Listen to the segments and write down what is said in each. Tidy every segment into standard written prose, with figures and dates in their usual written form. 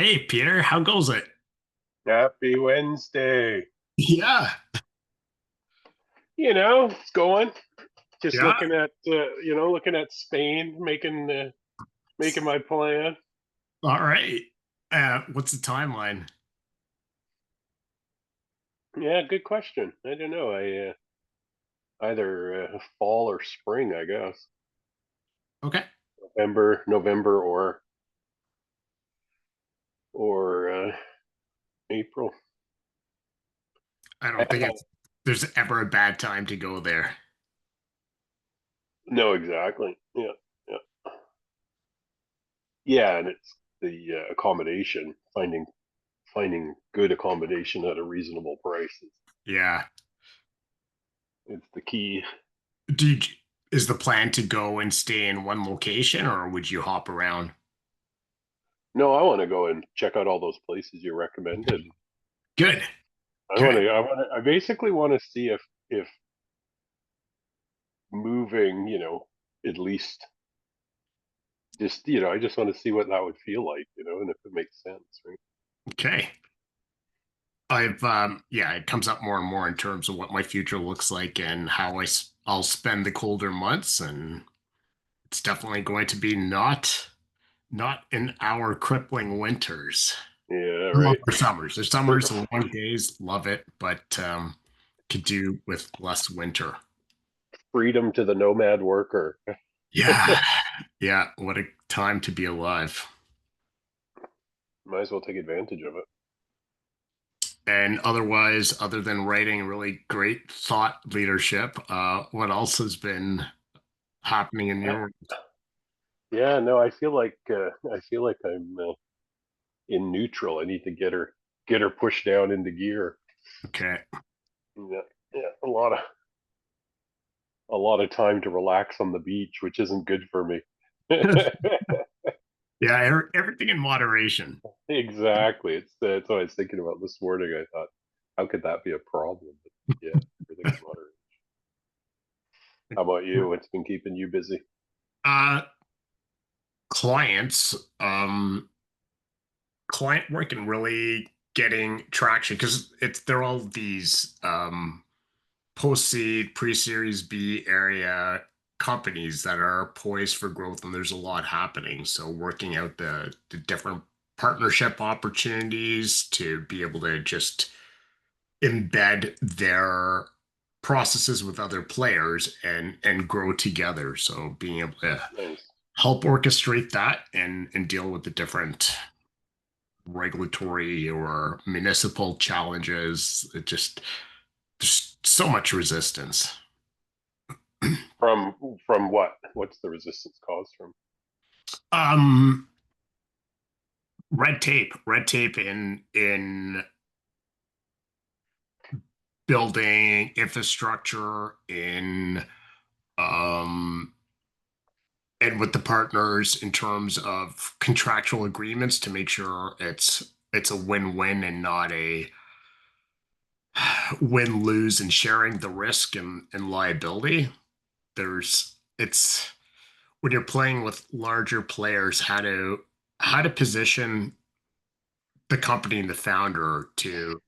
Hey, Peter, how goes it? Happy Wednesday. Yeah, It's going. Just yeah. looking at Spain, making my plan. All right. What's the timeline? Yeah, good question. I don't know. I either fall or spring, I guess. Okay. November or April. I don't think there's ever a bad time to go there. No, exactly. Yeah, yeah, yeah. And it's the accommodation, finding good accommodation at a reasonable price. Yeah. It's the key. Do you, is the plan to go and stay in one location or would you hop around? No, I want to go and check out all those places you recommended. Good. I want Good. to. I basically want to see if moving, at least just I just want to see what that would feel like, and if it makes sense, right? Okay. Yeah, it comes up more and more in terms of what my future looks like and how I'll spend the colder months, and it's definitely going to be not in our crippling winters. Yeah, I love right. our summers. The summers, the long days, love it, but could do with less winter. Freedom to the nomad worker. Yeah, yeah. What a time to be alive. Might as well take advantage of it. And otherwise, other than writing really great thought leadership, what else has been happening in your world? Yeah, no, I feel like I'm in neutral. I need to get her pushed down into gear. Okay. Yeah, yeah, a lot of time to relax on the beach, which isn't good for me. Yeah, everything in moderation. Exactly. It's what I was thinking about this morning. I thought, how could that be a problem? But yeah, everything in moderation. How about you? What's been keeping you busy? Uh, clients, client work and really getting traction because they're all these post-seed, pre-series B area companies that are poised for growth, and there's a lot happening. So working out the different partnership opportunities to be able to just embed their processes with other players and grow together. So being able to Nice. help orchestrate that and deal with the different regulatory or municipal challenges. It just there's so much resistance. From what? What's the resistance caused from? Um, red tape in building infrastructure in um and with the partners in terms of contractual agreements to make sure it's a win-win and not a win-lose and sharing the risk and liability. There's it's when you're playing with larger players, how to position the company and the founder to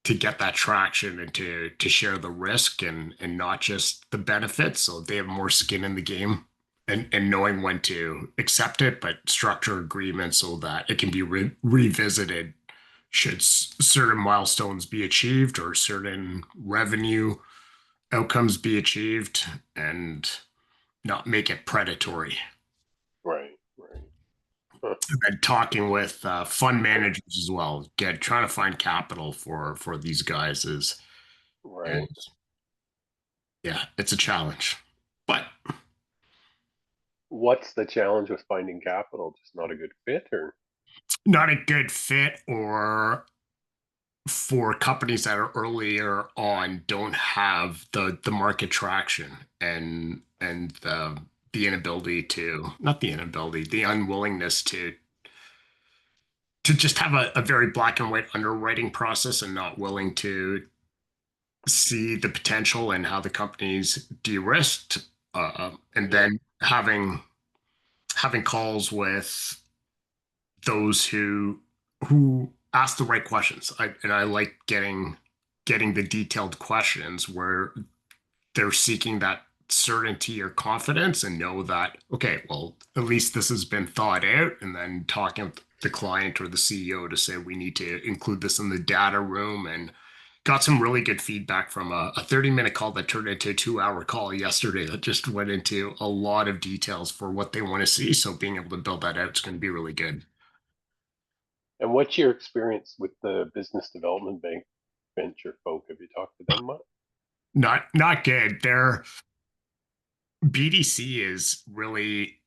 get that traction and to share the risk and not just the benefits, so they have more skin in the game and knowing when to accept it, but structure agreements so that it can be revisited should certain milestones be achieved or certain revenue outcomes be achieved, and not make it predatory. Right, right. Huh. And talking with fund managers as well, get trying to find capital for these guys is, and Right. yeah, it's a challenge, but What's the challenge with finding capital? Just not a good fit, or not a good fit, or for companies that are earlier on don't have the market traction and the inability to not the inability the unwillingness to just have a very black and white underwriting process and not willing to see the potential and how the company's de-risked, and yeah, then having calls with those who who ask the right questions. And I like getting the detailed questions where they're seeking that certainty or confidence and know that, okay, well, at least this has been thought out, and then talking with the client or the CEO to say we need to include this in the data room. And got some really good feedback from a 30-minute call that turned into a 2-hour call yesterday that just went into a lot of details for what they want to see. So being able to build that out is going to be really good. And what's your experience with the business development bank venture folk? Have you talked to them much? Not good. Their BDC is really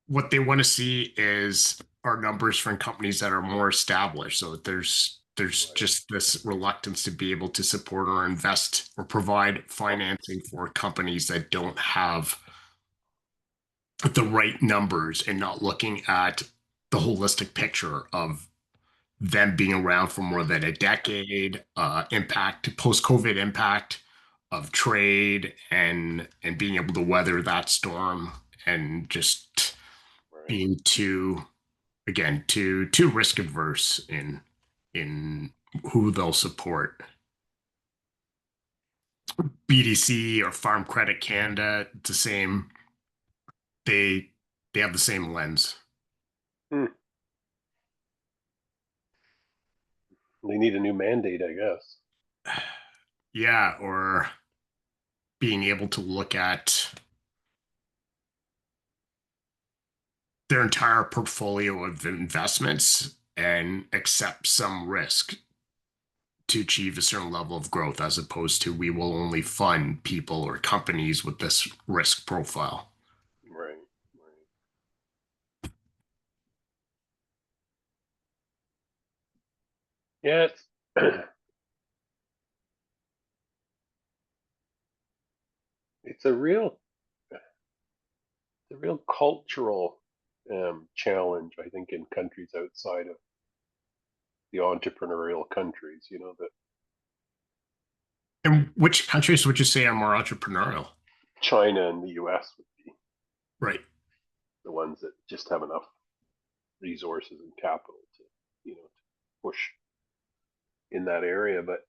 what they want to see is our numbers from companies that are more established. So there's Right. just this reluctance to be able to support or invest or provide financing for companies that don't have the right numbers and not looking at the holistic picture of them being around for more than a decade, impact, post-COVID impact of trade and being able to weather that storm and just Right. being too risk adverse in who they'll support. BDC or Farm Credit Canada, it's the same. They they have the same lens. Hmm. They need a new mandate, I guess. Yeah, or being able to look at their entire portfolio of investments and accept some risk to achieve a certain level of growth, as opposed to we will only fund people or companies with this risk profile. Right. Right. Yeah, it's it's a real cultural challenge, I think, in countries outside of the entrepreneurial countries. You know that And which countries would you say are more entrepreneurial? China and the U.S. would be Right. the ones that just have enough resources and capital to, to push in that area. But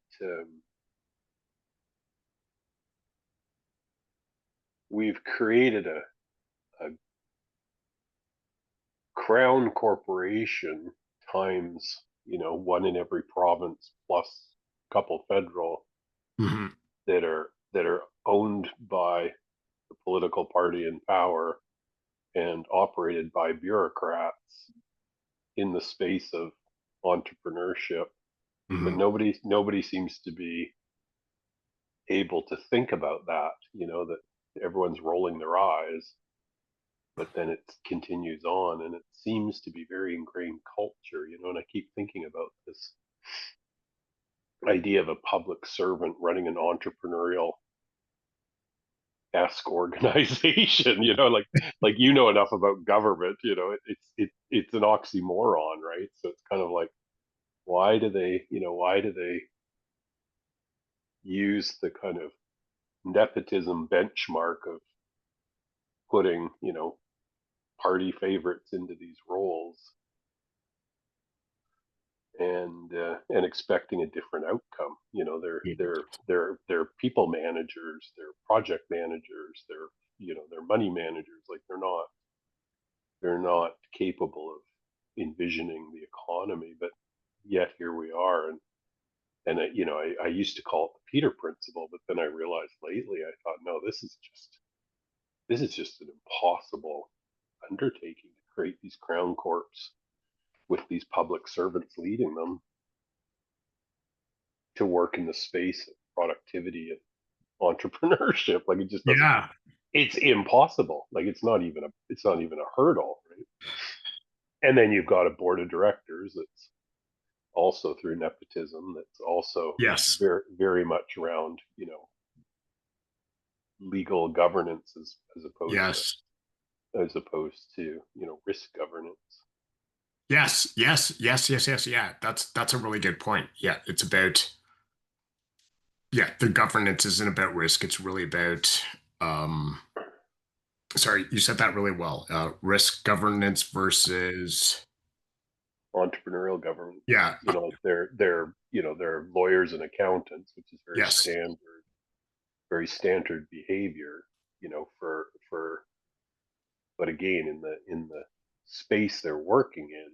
we've created a crown corporation times, one in every province plus a couple federal Mm-hmm. that are owned by the political party in power and operated by bureaucrats in the space of entrepreneurship. But Mm-hmm. nobody seems to be able to think about that, that everyone's rolling their eyes, but then it continues on, and it seems to be very ingrained culture, and I keep thinking about this idea of a public servant running an entrepreneurial esque organization, like enough about government, it's an oxymoron, right? So it's kind of like, why do they use the kind of nepotism benchmark of putting, party favorites into these roles and expecting a different outcome. They're people managers, they're project managers, they're money managers. Like they're not capable of envisioning the economy, but yet here we are. And I used to call it the Peter principle, but then I realized lately, I thought, no, this is just an impossible undertaking to create these crown corps with these public servants leading them to work in the space of productivity and entrepreneurship. Like it just doesn't. Yeah. It's impossible. Like it's not even a hurdle, right? And then you've got a board of directors that's also through nepotism. That's also Yes. very very much around legal governance as opposed to Yes. risk governance. Yes. Yes. Yes. Yes. Yes. Yeah. That's a really good point. Yeah. It's about, yeah, the governance isn't about risk. It's really about um sorry, you said that really well. Risk governance versus entrepreneurial government. Yeah. Like they're lawyers and accountants, which is Yes. very standard behavior. For but again, in the space they're working in,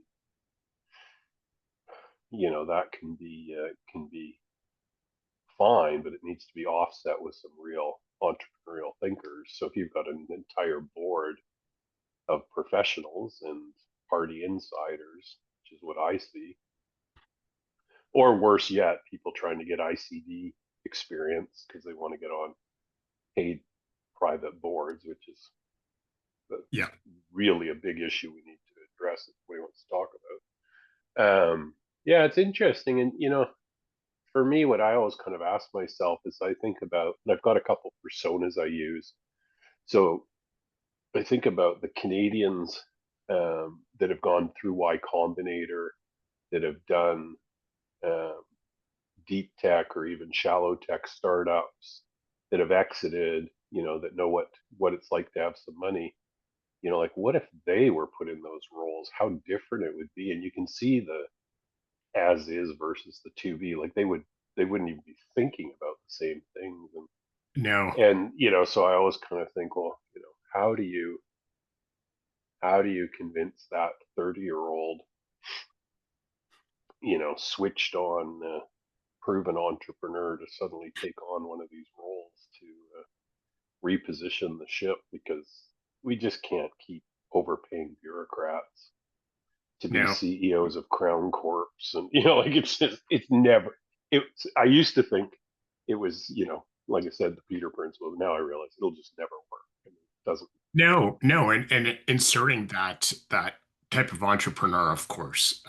that can be fine, but it needs to be offset with some real entrepreneurial thinkers. So if you've got an entire board of professionals and party insiders, which is what I see, or worse yet, people trying to get ICD experience because they want to get on paid private boards, which is Yeah. really a big issue we need to address if we want to talk about. Yeah, it's interesting, and for me, what I always kind of ask myself is I think about, and I've got a couple personas I use. So I think about the Canadians that have gone through Y Combinator, that have done um, deep tech or even shallow tech startups, that have exited, that know what it's like to have some money. Like what if they were put in those roles? How different it would be. And you can see the as is versus the to be. Like they wouldn't even be thinking about the same things. No. And so I always kind of think, well, how do you convince that 30-year-old, switched on, proven entrepreneur to suddenly take on one of these roles to reposition the ship, because we just can't keep overpaying bureaucrats to be No. CEOs of Crown Corps, and like it's never. I used to think it was, like I said, the Peter principle. But now I realize it'll just never work. It doesn't. No, no, and inserting that type of entrepreneur, of course,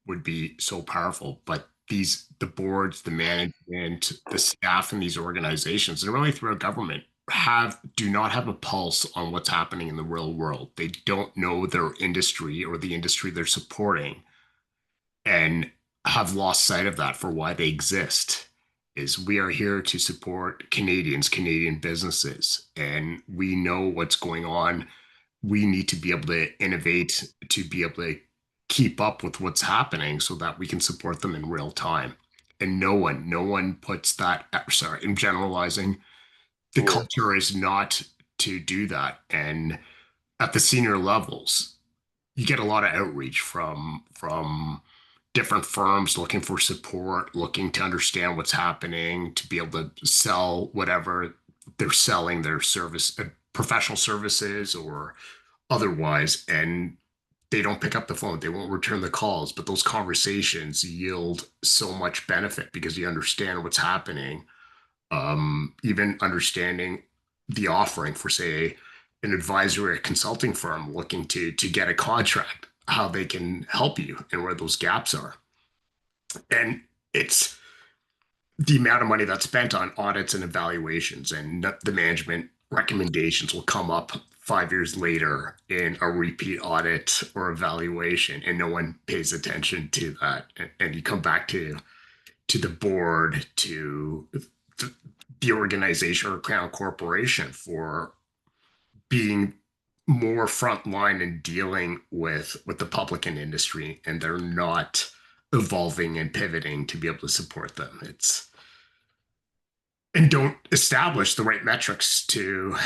would be so powerful. But the boards, the management, the staff in these organizations, and really throughout government, do not have a pulse on what's happening in the real world. They don't know their industry or the industry they're supporting, and have lost sight of that for why they exist. Is we are here to support Canadians, Canadian businesses, and we know what's going on. We need to be able to innovate to be able to keep up with what's happening so that we can support them in real time. And no one puts that, sorry, I'm generalizing. The Yeah. culture is not to do that. And at the senior levels, you get a lot of outreach from different firms looking for support, looking to understand what's happening, to be able to sell whatever they're selling, their service, professional services or otherwise, and they don't pick up the phone, they won't return the calls, but those conversations yield so much benefit because you understand what's happening. Even understanding the offering for, say, an advisory or consulting firm looking to get a contract, how they can help you and where those gaps are. And it's the amount of money that's spent on audits and evaluations, and the management recommendations will come up 5 years later in a repeat audit or evaluation, and no one pays attention to that. And you come back to the board, to the organization or crown corporation for being more frontline in dealing with the public and industry, and they're not evolving and pivoting to be able to support them. It's and don't establish the right metrics to,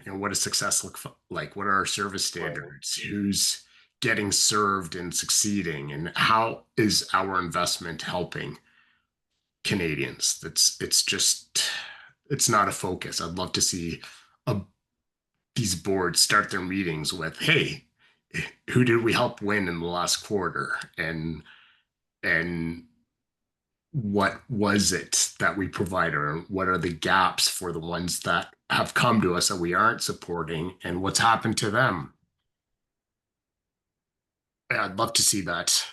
what does success look like, what are our service Right. standards, who's getting served and succeeding, and how is our investment helping Canadians. It's not a focus. I'd love to see a, these boards start their meetings with, "Hey, who did we help win in the last quarter?" And what was it that we provided, or what are the gaps for the ones that have come to us that we aren't supporting, and what's happened to them. I'd love to see that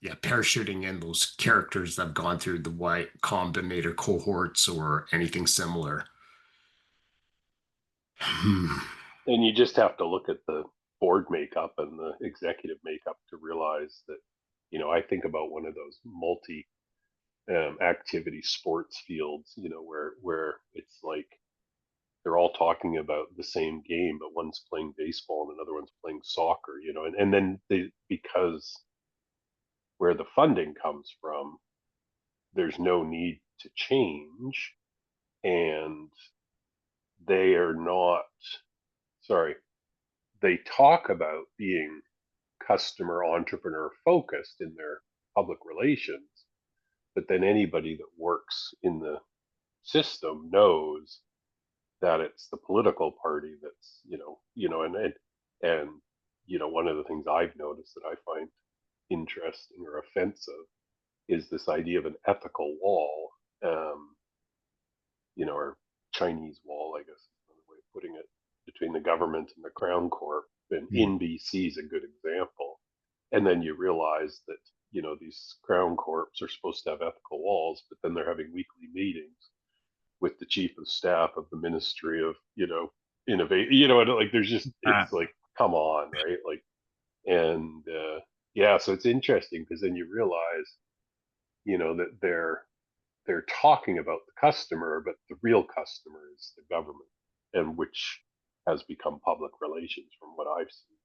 yeah, parachuting in those characters that have gone through the Y Combinator cohorts or anything similar. Hmm. And you just have to look at the board makeup and the executive makeup to realize that, I think about one of those multi activity sports fields, where it's like they're all talking about the same game, but one's playing baseball and another one's playing soccer, and then because where the funding comes from, there's no need to change. And they are not, sorry, they talk about being customer entrepreneur focused in their public relations, but then anybody that works in the system knows that it's the political party that's, and one of the things I've noticed that I find interesting or offensive is this idea of an ethical wall, um, or Chinese wall, I guess is another way of putting it, between the government and the Crown Corp. And Mm. in BC is a good example. And then you realize that, these Crown Corps are supposed to have ethical walls, but then they're having weekly meetings with the chief of staff of the Ministry of, innovate, like there's just, Uh, it's like, come on, right? Like, and yeah, so it's interesting because then you realize, that they're talking about the customer, but the real customer is the government, and which has become public relations from what I've seen.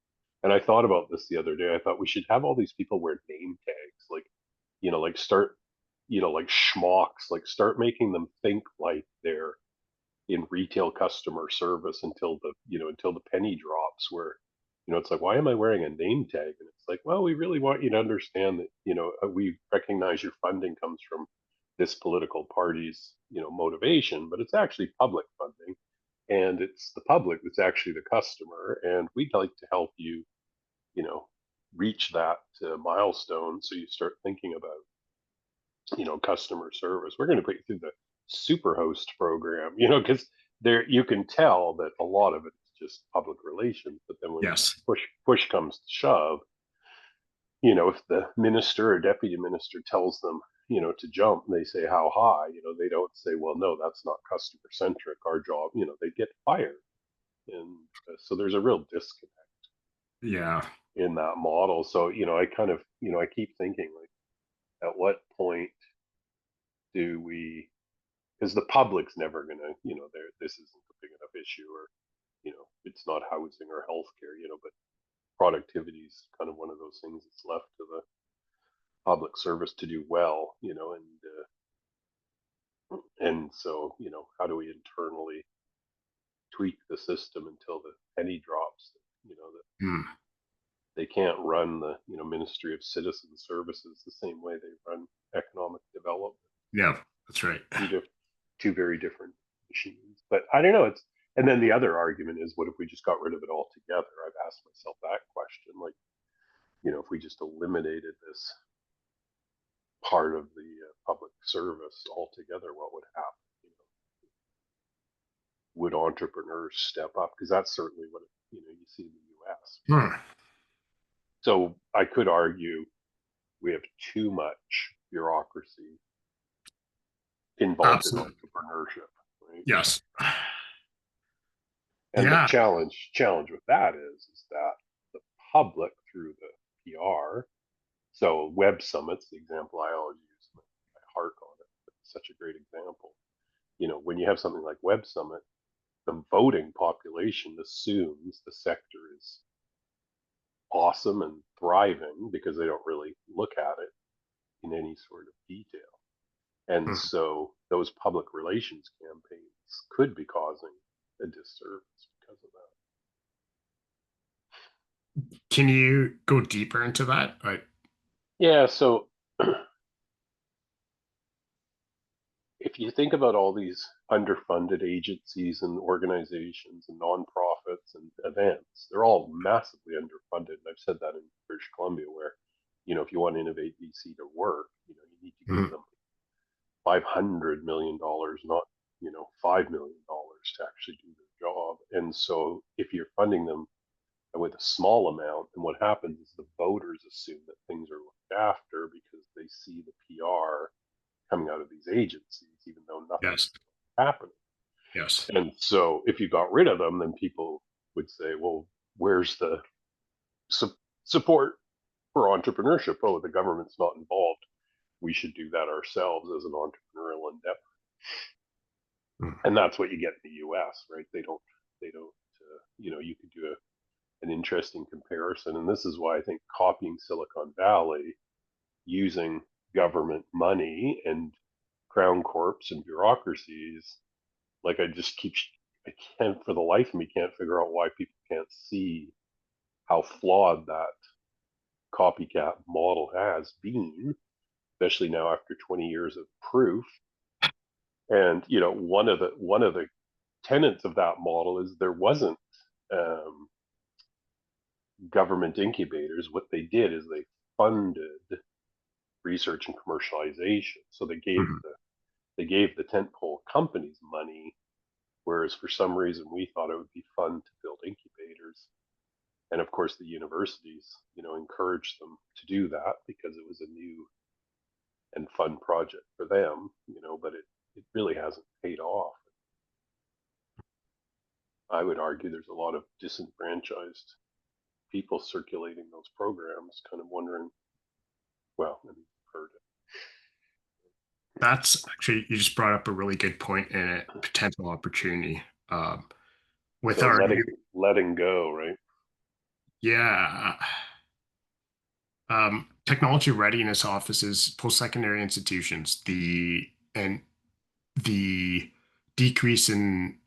And I thought about this the other day. I thought we should have all these people wear name tags, like, like start, like schmucks, like start making them think like they're in retail customer service until the penny drops, where it's like, why am I wearing a name tag? And it's like, well, we really want you to understand that we recognize your funding comes from this political party's motivation, but it's actually public funding, and it's the public that's actually the customer, and we'd like to help you you know reach that milestone, so you start thinking about customer service. We're going to put you through the Superhost program, because there you can tell that a lot of it is just public relations. But then when yes. push comes to shove, if the minister or deputy minister tells them, to jump, and they say how high, they don't say, well, no, that's not customer centric. Our job, they get fired, and so there's a real disconnect Yeah. in that model. So I kind of, I keep thinking like, at what point do we, because the public's never going to, this isn't a big enough issue, or, it's not housing or healthcare, but productivity is kind of one of those things that's left to the public service to do well, and so, how do we internally tweak the system until the penny drops, that Mm. they can't run the, Ministry of Citizen Services the same way they run economic development. Yeah, that's right. two diff- two very different machines. But I don't know. And then the other argument is, what if we just got rid of it altogether? I've asked myself that question. Like, if we just eliminated this part of the public service altogether, what would happen? Would entrepreneurs step up? Because that's certainly what you see in the U.S. Hmm. So I could argue we have too much bureaucracy involved in Absolutely. entrepreneurship, right? Yes. And the Yeah. challenge with that is that the public, through the PR, so web summits, the example I always use, I hark on it, but it's such a great example. When you have something like web summit, the voting population assumes the sector is awesome and thriving because they don't really look at it in any sort of detail. And Hmm. so those public relations campaigns could be causing a disservice because of that. Can you go deeper into that? Like, Yeah, so if you think about all these underfunded agencies and organizations and nonprofits and events, they're all massively underfunded. And I've said that in British Columbia, where, if you want Innovate BC to work, you need to give mhm. them $500 million, not, $5 million to actually do their job. And so if you're funding them with a small amount, then what happens is the voters assume that things are looked after because they see the PR coming out of these agencies, even though nothing's Yes. happening. Yes. And so if you got rid of them, then people would say, well, where's the su- support for entrepreneurship? Oh, the government's not involved. We should do that ourselves as an entrepreneurial endeavor. Mm. And that's what you get in the US, right? They don't, you could do an interesting comparison. And this is why I think copying Silicon Valley, using government money and crown corps and bureaucracies. Like I can't for the life of me can't figure out why people can't see how flawed that copycat model has been, especially now after 20 years of proof. And one of the tenets of that model is there wasn't um, government incubators. What they did is they funded research and commercialization. So Mhm. they gave the tentpole companies money, whereas for some reason we thought it would be fun to build incubators. And of course, the universities, encouraged them to do that because it was a new and fun project for them, but it really hasn't paid off. I would argue there's a lot of disenfranchised people circulating those programs, kind of wondering, well, I mean, heard it. That's actually, you just brought up a really good point and a potential opportunity. Um, with So our new, letting go, right? yeah, technology readiness offices, post-secondary institutions, and the decrease in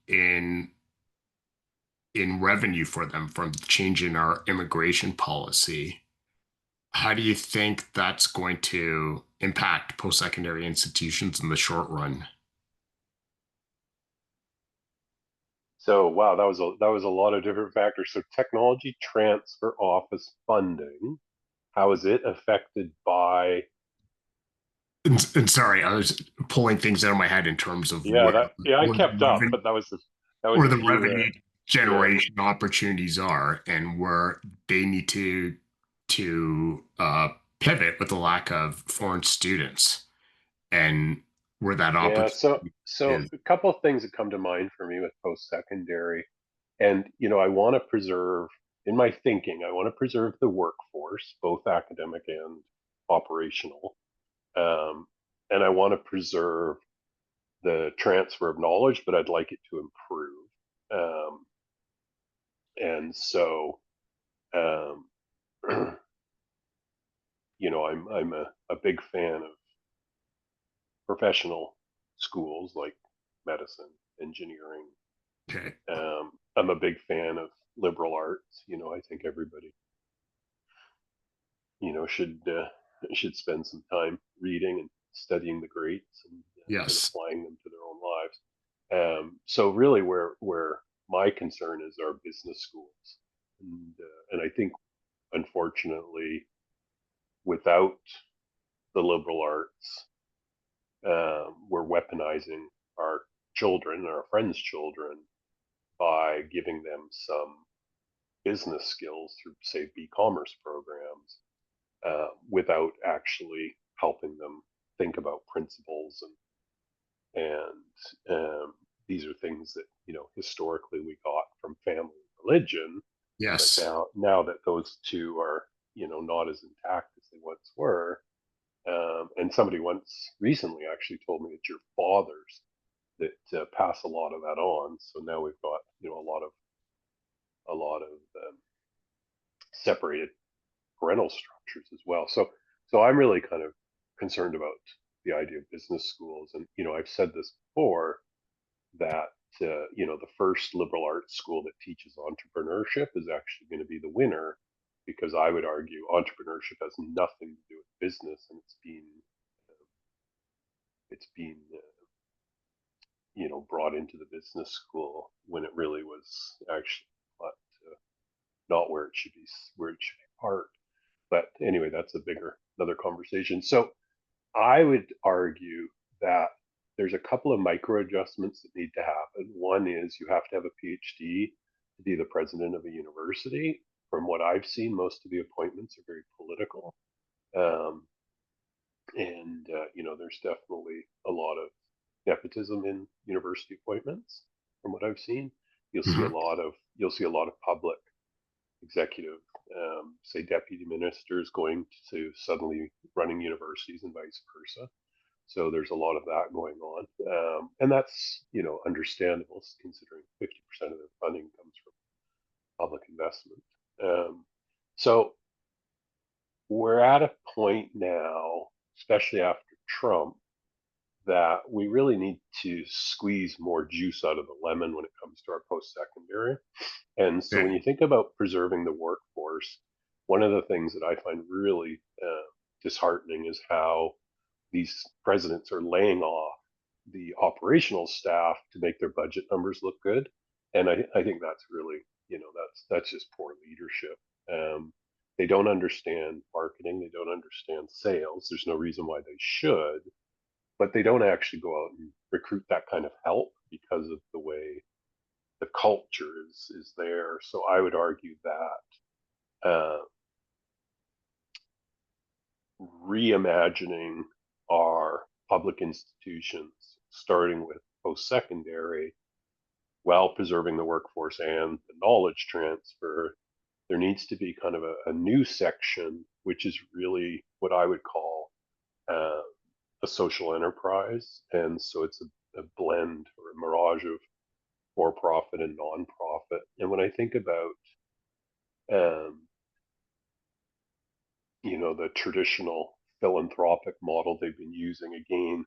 revenue for them from changing our immigration policy. How do you think that's going to impact post-secondary institutions in the short run? So wow, that was a lot of different factors. So technology transfer office funding, how is it affected by? And sorry, I was pulling things out of my head in terms of Yeah, I where the kept up, revenue but that was where a the few. revenue Yeah, generation opportunities are and where they need to pivot with the lack of foreign students and where that yeah. So opportunity so is. a couple of things that come to mind for me with post secondary, and I want to preserve in my thinking. I want to preserve the workforce, both academic and operational, um, and I want to preserve the transfer of knowledge, but I'd like it to improve. And so, um, I'm a big fan of professional schools like medicine, engineering. Okay. I'm a big fan of liberal arts. I think everybody, you know, should uh, should spend some time reading and studying the greats and Yes. applying them to their own lives. So really, where my concern is our business schools, and I think unfortunately, without the liberal arts, we're weaponizing our children, our friends' children, by giving them some business skills through, say, e-commerce programs, without actually helping them think about principles and these are things that historically we got from family religion, but Yes. now that those two are not as intact as they once were. And somebody once recently actually told me it's your fathers that pass a lot of that on. So now we've got a lot of separated parental structures as well. So I'm really kind of concerned about the idea of business schools, and I've said this before that the first liberal arts school that teaches entrepreneurship is actually going to be the winner, because I would argue entrepreneurship has nothing to do with business, and it's been brought into the business school when it really was actually not, not where it should be part. But anyway, that's another conversation. So I would argue that there's a couple of micro adjustments that need to happen. One is you have to have a PhD to be the president of a university. From what I've seen, most of the appointments are very political. Um, and there's definitely a lot of nepotism in university appointments. From what I've seen, Mhm. you'll see a lot of public executive, say deputy ministers, going to suddenly running universities and vice versa. So there's a lot of that going on, and that's understandable considering 50% of their funding comes from public investment. So we're at a point now, especially after Trump, that we really need to squeeze more juice out of the lemon when it comes to our post-secondary. And so when Okay. you think about preserving the workforce, one of the things that I find really disheartening is how these presidents are laying off the operational staff to make their budget numbers look good. And I think that's really, that's just poor leadership. They don't understand marketing. They don't understand sales. There's no reason why they should, but they don't actually go out and recruit that kind of help because of the way the culture is there. So I would argue that reimagining our public institutions, starting with post secondary, while preserving the workforce and the knowledge transfer, there needs to be kind of a new section, which is really what I would call uh, a social enterprise. And so it's a blend or a mirage of for profit and non-profit. And when I think about um, the traditional philanthropic model they've been using, again,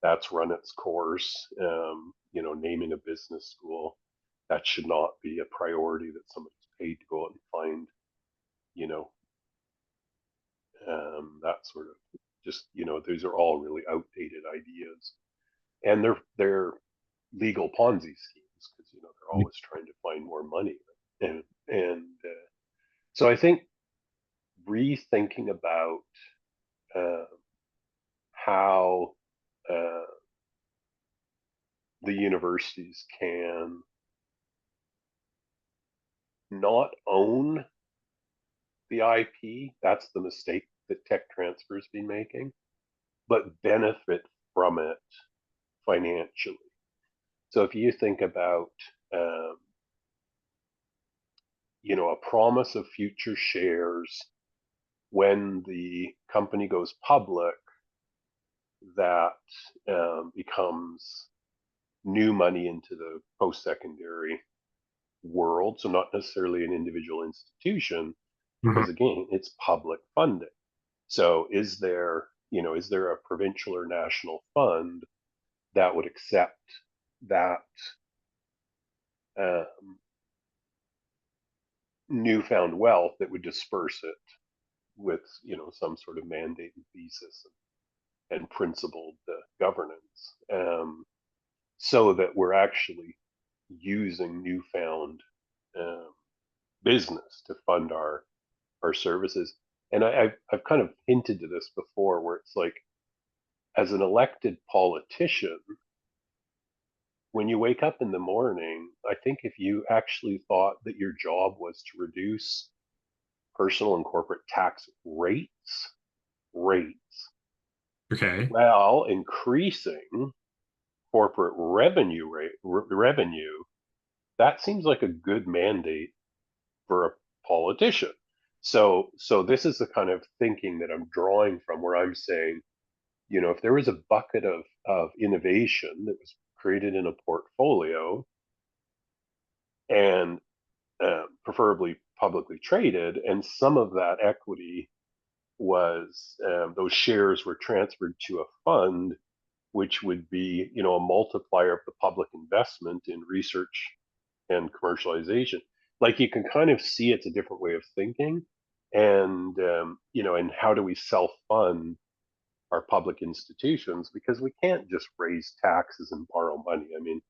that's run its course. Naming a business school, that should not be a priority that somebody's paid to go out and find. You know, that sort of just these are all really outdated ideas, and they're legal Ponzi schemes because they're always trying to find more money, and so I think rethinking about uh, how uh, the universities can not own the IP. That's the mistake that tech transfer has been making, but benefit from it financially. So if you think about, um, a promise of future shares when the company goes public, that becomes new money into the post-secondary world. So not necessarily an individual institution, Mhm. because again, it's public funding. So is there a provincial or national fund that would accept that um, newfound wealth that would disperse it with some sort of mandate and thesis and principled governance, so that we're actually using newfound um, business to fund our services. And I've kind of hinted to this before, where it's like, as an elected politician, when you wake up in the morning, I think if you actually thought that your job was to reduce personal and corporate tax rates, Okay. while increasing corporate revenue, that seems like a good mandate for a politician. So this is the kind of thinking that I'm drawing from, where I'm saying, if there was a bucket of innovation that was created in a portfolio, and preferably publicly traded, and some of that equity was those shares were transferred to a fund, which would be a multiplier of the public investment in research and commercialization. Like, you can kind of see it's a different way of thinking, and how do we self fund our public institutions, because we can't just raise taxes and borrow money. I mean,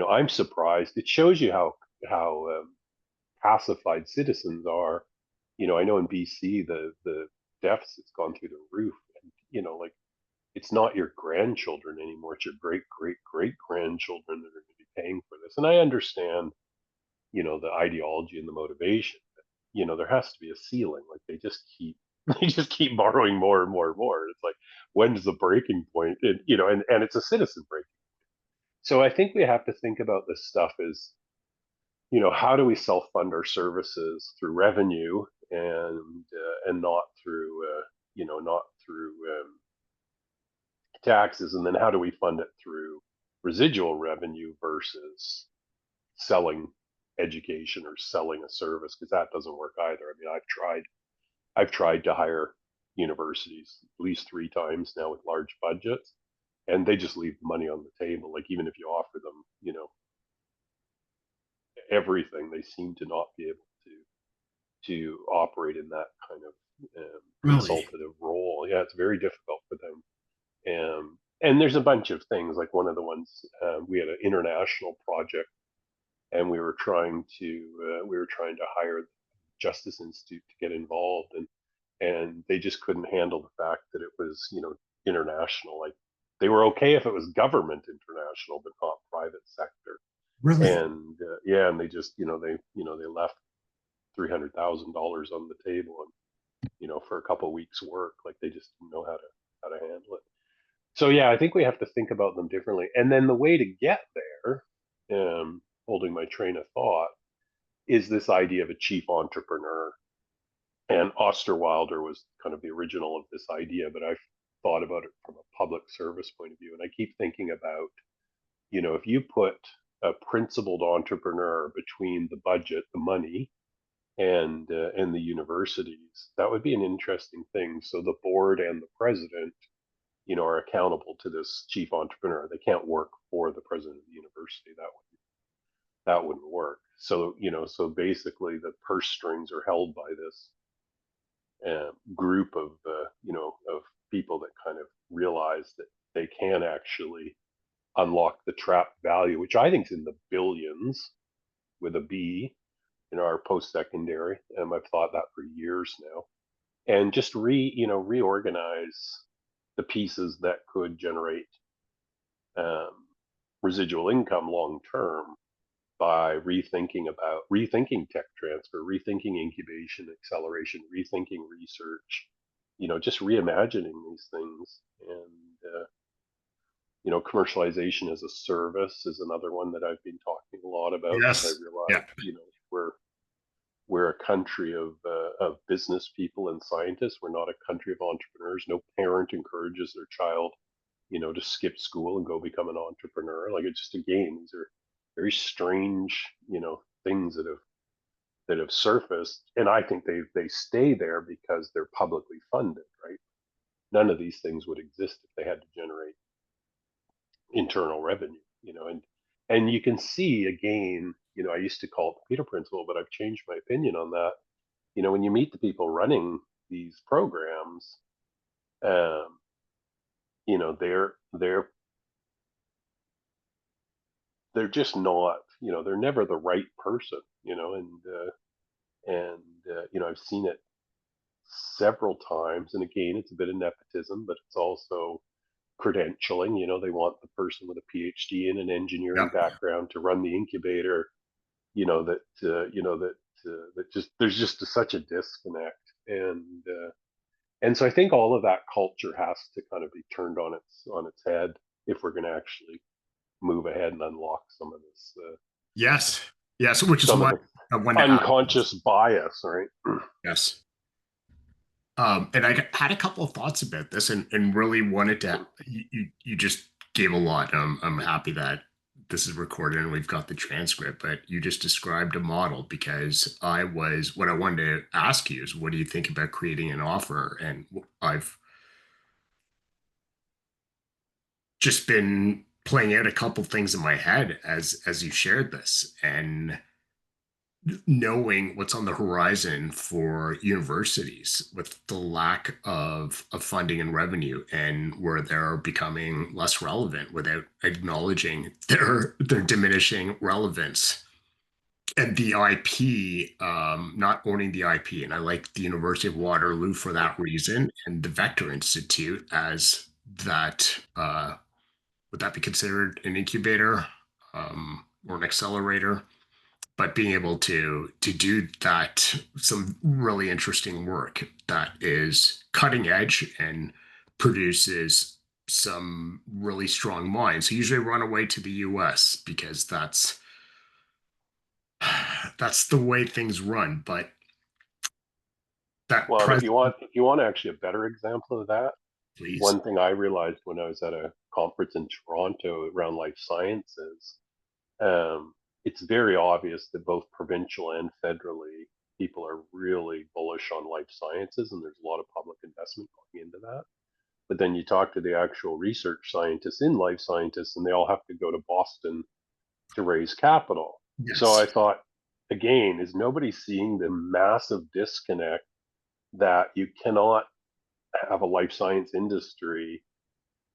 I'm surprised. It shows you how pacified citizens are. I know in BC the deficit's gone through the roof, and like, it's not your grandchildren anymore; it's your great great great grandchildren that are going to be paying for this. And I understand, the ideology and the motivation. But, there has to be a ceiling. Like, they just keep they just keep borrowing more and more and more. It's like, when's the breaking point? And it's a citizen break. So I think we have to think about this stuff as, how do we self-fund our services through revenue, and not through taxes, and then how do we fund it through residual revenue versus selling education or selling a service, because that doesn't work either. I mean, I've tried I've tried to hire universities at least 3 times now with large budgets, and they just leave money on the table. Like even if you offer them, everything, they seem to not be able to operate in that kind of Really? consultative role. Yeah, it's very difficult for them. And there's a bunch of things. Like one of the ones, we had an international project, and we were trying to hire the Justice Institute to get involved, and they just couldn't handle the fact that it was international. Like they were okay if it was government international, but not private sector. Really? And yeah, and they just they left $300,000 on the table, and for a couple of weeks work. Like they just didn't know how to handle it. So yeah, I think we have to think about them differently. And then the way to get there, holding my train of thought, is this idea of a chief entrepreneur. And Osterwilder was kind of the original of this idea, but I've thought about it from a public service point of view. And I keep thinking about, if you put a principled entrepreneur between the budget, the money, and the universities, that would be an interesting thing. So the board and the president, are accountable to this chief entrepreneur. They can't work for the president of the university. That wouldn't work. So so basically, the purse strings are held by this group of people that kind of realize that they can actually unlock the trapped value, which I think is in the billions with a B in our post-secondary. I've thought that for years now, and just reorganize the pieces that could generate um, residual income long term by rethinking tech transfer, rethinking incubation, acceleration, rethinking research, just reimagining these things. And commercialization as a service is another one that I've been talking a lot about, because I Yes. Yeah. realize, we're a country of business people and scientists. We're not a country of entrepreneurs. No parent encourages their child, to skip school and go become an entrepreneur. Like it's just a game. These are very strange, things that have surfaced, and I think they stay there because they're publicly funded, right? None of these things would exist if they had to generate internal revenue, and you can see again, I used to call it the Peter Principle, but I've changed my opinion on that. When you meet the people running these programs, um, they're just not, they're never the right person, and I've seen it several times. And again, it's a bit of nepotism, but it's also credentialing. They want the person with a PhD and an engineering Yeah. background to run the incubator. That just there's just such a disconnect, and so I think all of that culture has to kind of be turned on its head if we're going to actually move ahead and unlock Yes. Yes. Which is some of why the I wanted to ask. unconscious bias, right? Yes. And had a couple of thoughts about this, and really wanted to. You just gave a lot. I'm happy that this is recorded and we've got the transcript. But you just described a model, because what I wanted to ask you is, what do you think about creating an offer? And I've just been playing out a couple things in my head as you shared this, and knowing what's on the horizon for universities with the lack of funding and revenue, and where they're becoming less relevant without acknowledging their diminishing relevance, and the IP, not owning the IP. And I like the University of Waterloo for that reason, and the Vector Institute as that. Would that be considered an incubator, or an accelerator? But being able to do that, some really interesting work that is cutting edge and produces some really strong minds who usually run away to the US, because that's the way things run. But that Well, and if present, you want actually a better example of that, please. one thing I realized when I was at a conference in Toronto around life sciences, it's very obvious that both provincial and federally, people are really bullish on life sciences, and there's a lot of public investment going into that. But then you talk to the actual research scientists in life scientists, and they all have to go to Boston to raise capital. So I Yes. thought, again, is nobody seeing the massive disconnect that you cannot have a life science industry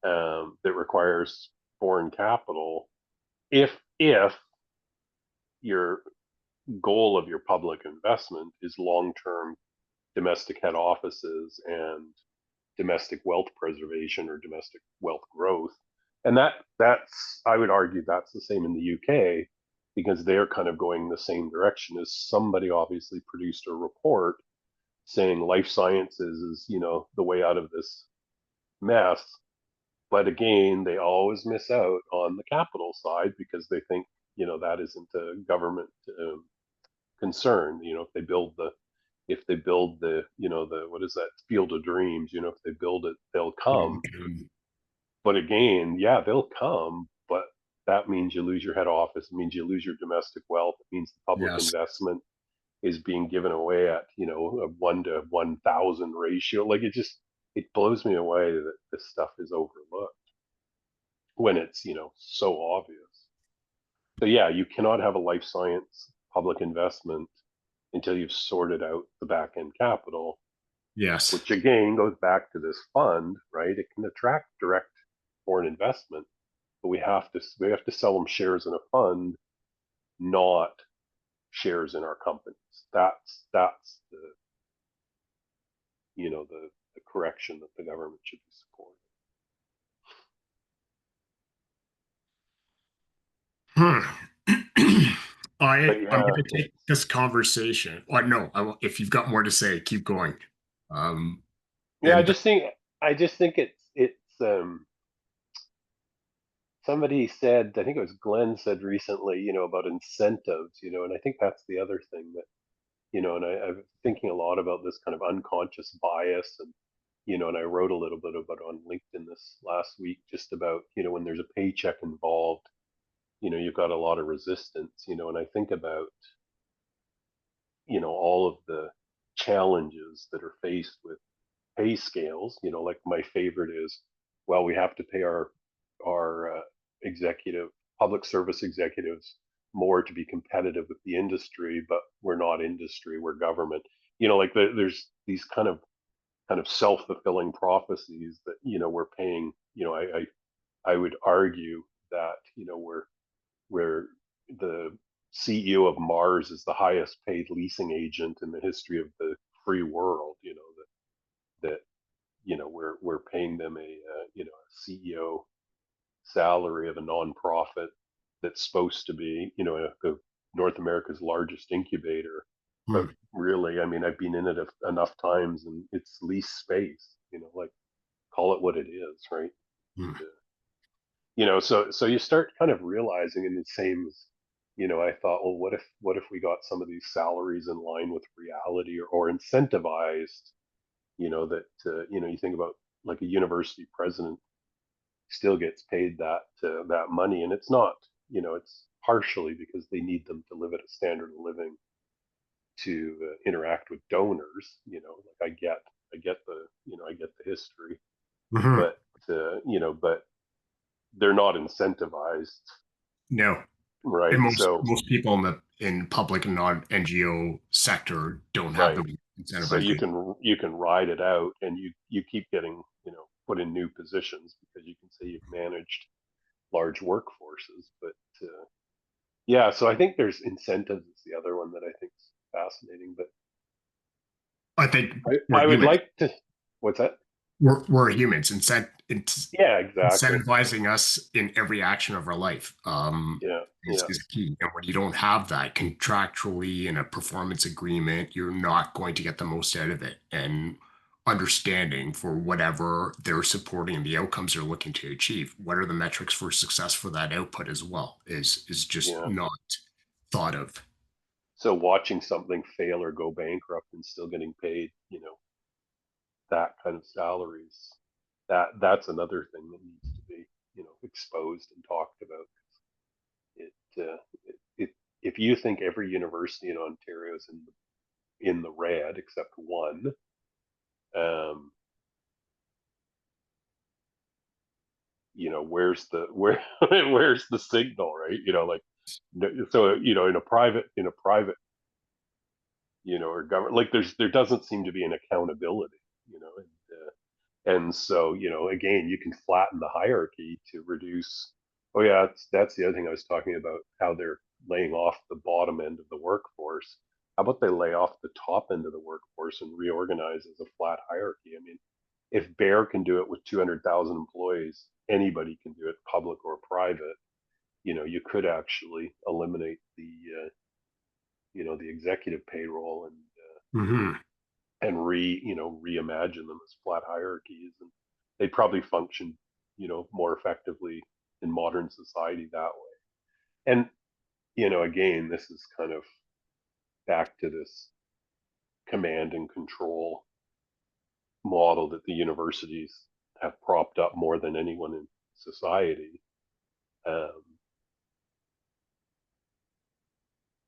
that requires foreign capital if your goal of your public investment is long-term domestic head offices and domestic wealth preservation or domestic wealth growth. And that's I would argue that's the same in the UK, because they're kind of going the same direction. As somebody obviously produced a report saying life sciences is, the way out of this mess. But again, they always miss out on the capital side because they think, that isn't a government concern. If they build the what is that, field of dreams, if they build it, they'll come. But again, yeah, they'll come, but that means you lose your head office. It means you lose your domestic wealth. It means the public Yes. investment is being given away at, a 1 to 1,000 ratio. Like it blows me away that this stuff is overlooked when it's, so obvious. So yeah, you cannot have a life science public investment until you've sorted out the back end capital, Yes. which again goes back to this fund, right? It can attract direct foreign investment, but we have to sell them shares in a fund, not shares in our companies. That's the correction that the government should be supporting. Hmm. But I'm yeah, going to take this conversation. Well, no, if you've got more to say, keep going. Um, yeah, and I just think it's somebody said, I think it was Glenn said recently, about incentives, and I think that's the other thing that, and I'm thinking a lot about this kind of unconscious bias, and and I wrote a little bit about it on LinkedIn this last week, just about, when there's a paycheck involved, you've got a lot of resistance, and I think about, all of the challenges that are faced with pay scales. Like my favorite is, well, we have to pay our executive public service executives more to be competitive with the industry, but we're not industry, we're government. Like there's these kind of self-fulfilling prophecies that, we're paying. I would argue that, where the CEO of Mars is the highest paid leasing agent in the history of the free world. That we're paying them a CEO salary of a nonprofit that's supposed to be, North America's largest incubator. But hmm, really, I mean, I've been in it enough times, and it's lease space. Like, call it what it is, right? hmm. So you start kind of realizing, and the same as, I thought, well, what if we got some of these salaries in line with reality, or incentivized, that you think about, like, a university president still gets paid that money, and it's not, it's partially because they need them to live at a standard of living, to interact with donors. Like, I get the history, Hmm. but but they're not incentivized, No. And right? So most people in public and non-NGO sector don't have right, the so you incentivization. can ride it out, and you keep getting, put in new positions, because you can say you've managed large workforces. But yeah, so I think there's incentives is the other one that I think is fascinating. But I think we're I would humans. like to. What's that? We're humans. Yeah, exactly. Incentivizing us in every action of our life Yeah, is, yeah, is key. And when you don't have that contractually in a performance agreement, you're not going to get the most out of it. And understanding for whatever they're supporting and the outcomes they're looking to achieve, what are the metrics for success for that output as well is just yeah. not thought of. So watching something fail or go bankrupt and still getting paid, that kind of salaries, that's another thing that needs to be, exposed and talked about. It, if you think every university in Ontario is in in the red except one. Um, where's the signal, right? Like, so in a private, or government, like there doesn't seem to be an accountability, and so, again, you can flatten the hierarchy to reduce. Oh yeah, that's the other thing I was talking about, how they're laying off the bottom end of the workforce. How about they lay off the top end of the workforce and reorganize as a flat hierarchy? I mean, if Bear can do it with 200,000 employees, anybody can do it, public or private. You could actually eliminate the executive payroll, Hmm. and reimagine them as flat hierarchies, and they'd probably function more effectively in modern society that way. And again, this is kind of back to this command and control model that the universities have propped up more than anyone in society. um,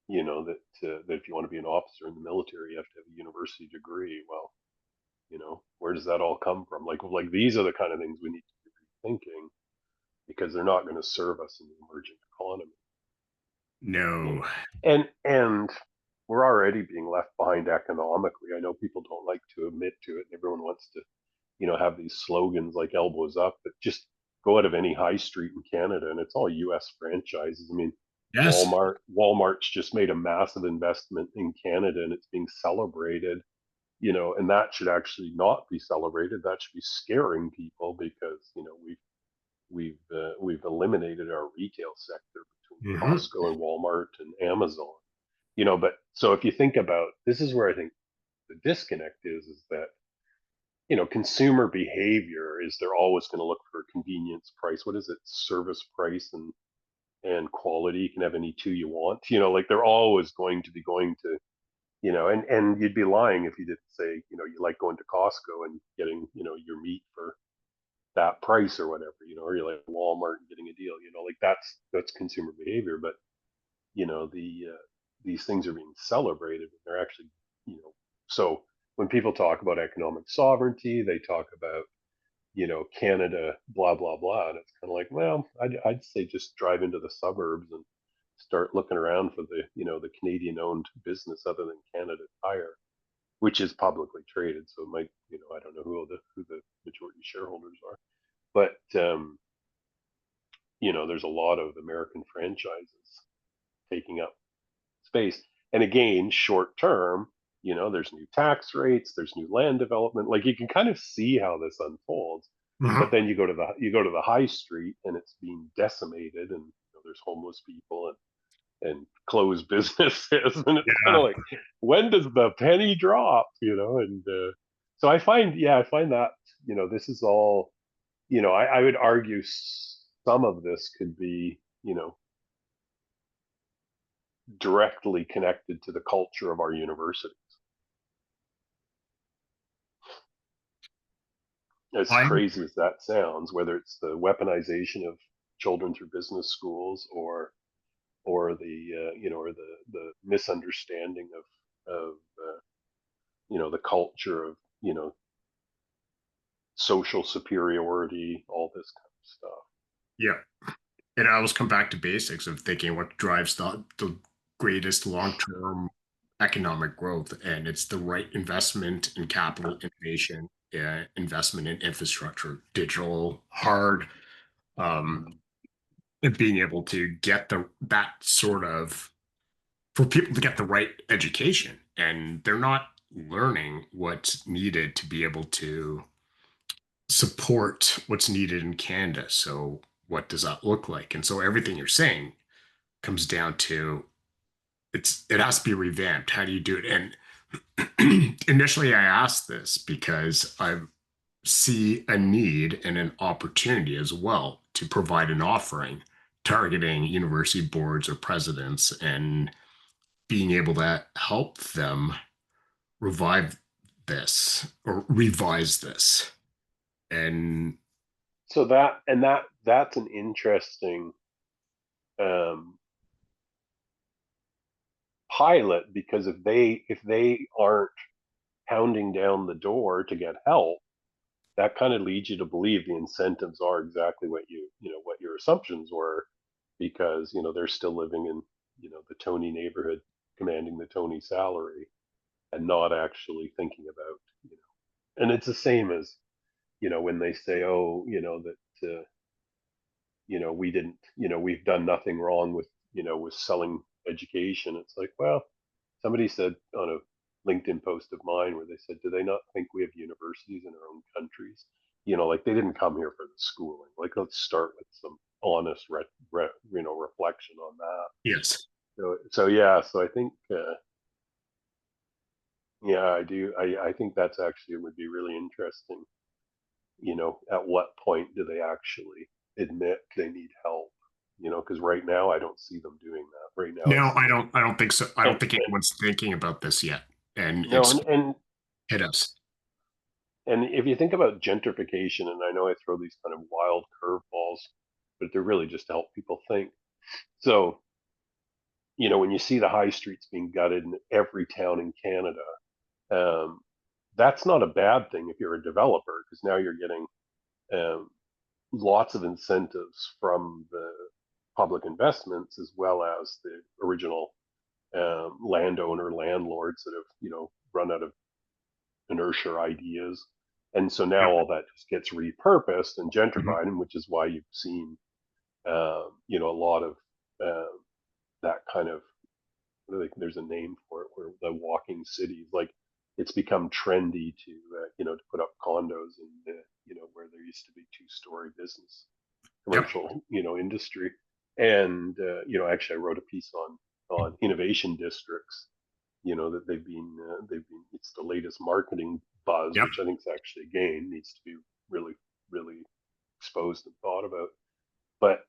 that if you want to be an officer in the military, you have to have a university degree. Well, where does that all come from? Like these are the kind of things we need to be rethinking, because they're not going to serve us in the emerging economy. you No. know and we're already being left behind economically. I know people don't like to admit to it, and everyone wants to have these slogans like elbows up, but just go out of any high street in Canada and it's all US franchises. I mean, Yes. Walmart's just made a massive investment in Canada, and it's being celebrated, and that should actually not be celebrated. That should be scaring people, because we've eliminated our retail sector between Hmm. Costco and Walmart and Amazon. But so if you think about, this is where I think the disconnect is that consumer behavior is, they're always going to look for convenience price. What is it? Service price and quality. You can have any two you want. Like, they're always going to be going to, and you'd be lying if you didn't say, you like going to Costco and getting, your meat for that price or whatever, or you're like Walmart and getting a deal, like that's consumer behavior. But these things are being celebrated, and they're actually, so when people talk about economic sovereignty, they talk about, Canada, blah blah blah, and it's kind of like, well, I'd say just drive into the suburbs and start looking around for the Canadian owned business other than Canada Tire, which is publicly traded, so it might, I don't know who the majority shareholders are, but there's a lot of American franchises taking up space. And again, short term, there's new tax rates, there's new land development. Like, you can kind of see how this unfolds. But Hmm. then you go to the high street and it's being decimated, and there's homeless people and closed businesses, and it's kind of Yeah. like, when does the penny drop? And so I find that this is all, I would argue some of this could be directly connected to the culture of our university. As I crazy as that sounds, whether it's the weaponization of children through business schools, or the misunderstanding of the culture of social superiority, all this kind of stuff. yeah. It always come back to basics of thinking what drives the greatest long-term economic growth, and it's the right investment in capital innovation, investment in infrastructure, digital, hard, um, and being able to get the that sort of for people to get the right education, and they're not learning what's needed to be able to support what's needed in Canada. So what does that look like? And so everything you're saying comes down to it has to be revamped. How do you do it? And initially I asked this because I see a need and an opportunity as well to provide an offering targeting university boards or presidents and being able to help them revive this or revise this. And So that's an interesting um, pilot, because if they aren't pounding down the door to get help, that kind of leads you to believe the incentives are exactly what what your assumptions were, because they're still living in the Tony neighborhood, commanding the Tony salary, and not actually thinking about and it's the same as when they say, oh, that we didn't, we've done nothing wrong with with selling education. It's like, well, somebody said on a LinkedIn post of mine where they said, do they not think we have universities in our own countries? Like they didn't come here for the schooling. Like, let's start with some honest reflection on that. Yes. So yeah, so I think yeah, I do. I think that's actually, it would be really interesting. At what point do they actually admit they need help? Because right now I don't see them doing that. Right now I No, see them. I don't think so. I And, don't think anyone's thinking about this yet. And no, it's and hit us. and if you think about gentrification, and I know I throw these kind of wild curveballs, but they're really just to help people think. So, when you see the high streets being gutted in every town in Canada, um, that's not a bad thing if you're a developer, because now you're getting um, lots of incentives from the public investments, as well as the original landlords that have run out of inertia ideas. And so now Yep. all that just gets repurposed and gentrified, and which is why you've seen a lot of uh, that kind of, there's a name for it, where the walking cities, like, it's become trendy to to put up condos in the, where there used to be two-story business Yep. commercial industry. And actually I wrote a piece on innovation districts, that they've been it's the latest marketing buzz, Yep. which I think is actually, again, needs to be really, really exposed and thought about. But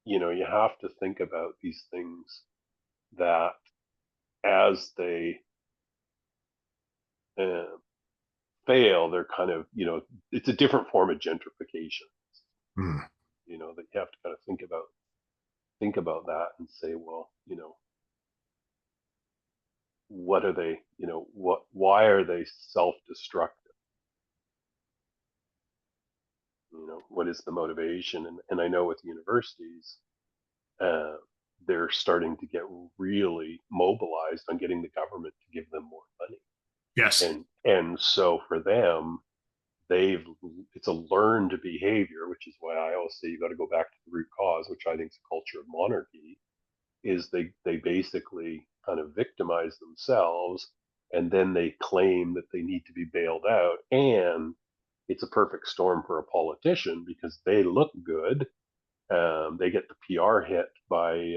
you have to think about these things, that as they uh, fail, they're kind of, it's a different form of gentrification. Mm. That you have to kind of think about that and say, well, what are they, why are they self-destructive? What is the motivation? And I know with universities, uh, they're starting to get really mobilized on getting the government to give them more money. Yes. And so for them, they've it's a learned behavior, which is why I always say you got to go back to the root cause, which I think is a culture of monarchy. Is they basically kind of victimize themselves, and then they claim that they need to be bailed out, and it's a perfect storm for a politician, because they look good. They get the PR hit by